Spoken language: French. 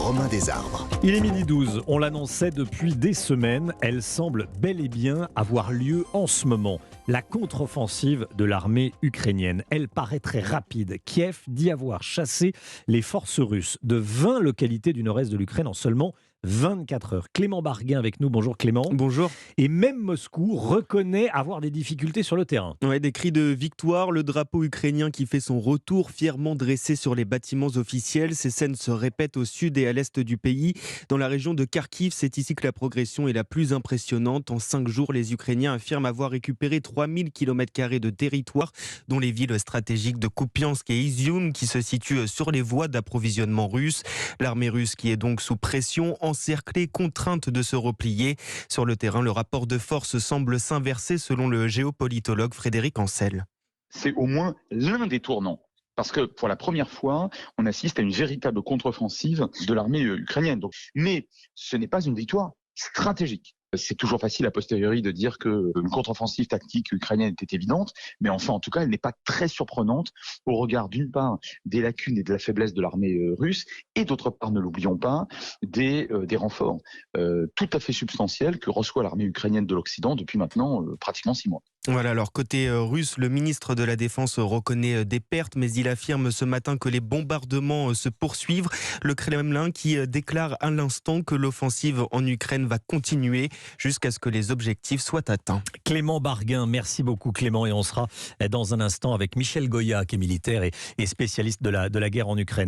Romain Desarbres. Il est 12h12, on l'annonçait depuis des semaines, elle semble bel et bien avoir lieu en ce moment. La contre-offensive de l'armée ukrainienne, elle paraît très rapide. Kiev dit avoir chassé les forces russes de 20 localités du nord-est de l'Ukraine en seulement 24 heures. Clément Barguin avec nous, bonjour Clément. Bonjour. Et même Moscou reconnaît avoir des difficultés sur le terrain. Ouais, des cris de victoire, le drapeau ukrainien qui fait son retour fièrement dressé sur les bâtiments officiels. Ces scènes se répètent au sud et à l'est du pays. Dans la région de Kharkiv, c'est ici que la progression est la plus impressionnante. En 5 jours, les Ukrainiens affirment avoir récupéré 3000 km² de territoire, dont les villes stratégiques de Kupiansk et Izium qui se situent sur les voies d'approvisionnement russes. L'armée russe qui est donc sous pression, encerclée, contrainte de se replier. Sur le terrain, le rapport de force semble s'inverser selon le géopolitologue Frédéric Ancel. C'est au moins l'un des tournants. Parce que pour la première fois, on assiste à une véritable contre-offensive de l'armée ukrainienne. Mais ce n'est pas une victoire stratégique. C'est toujours facile a posteriori de dire qu'une contre-offensive tactique ukrainienne était évidente, mais enfin, en tout cas, elle n'est pas très surprenante au regard, d'une part, des lacunes et de la faiblesse de l'armée russe, et d'autre part, ne l'oublions pas, des renforts tout à fait substantiels que reçoit l'armée ukrainienne de l'Occident depuis maintenant pratiquement 6 mois. Voilà, alors côté russe, le ministre de la Défense reconnaît des pertes, mais il affirme ce matin que les bombardements se poursuivent. Le Kremlin qui déclare à l'instant que l'offensive en Ukraine va continuer jusqu'à ce que les objectifs soient atteints. Clément Barguin, merci beaucoup Clément, et on sera dans un instant avec Michel Goya qui est militaire et spécialiste de la guerre en Ukraine.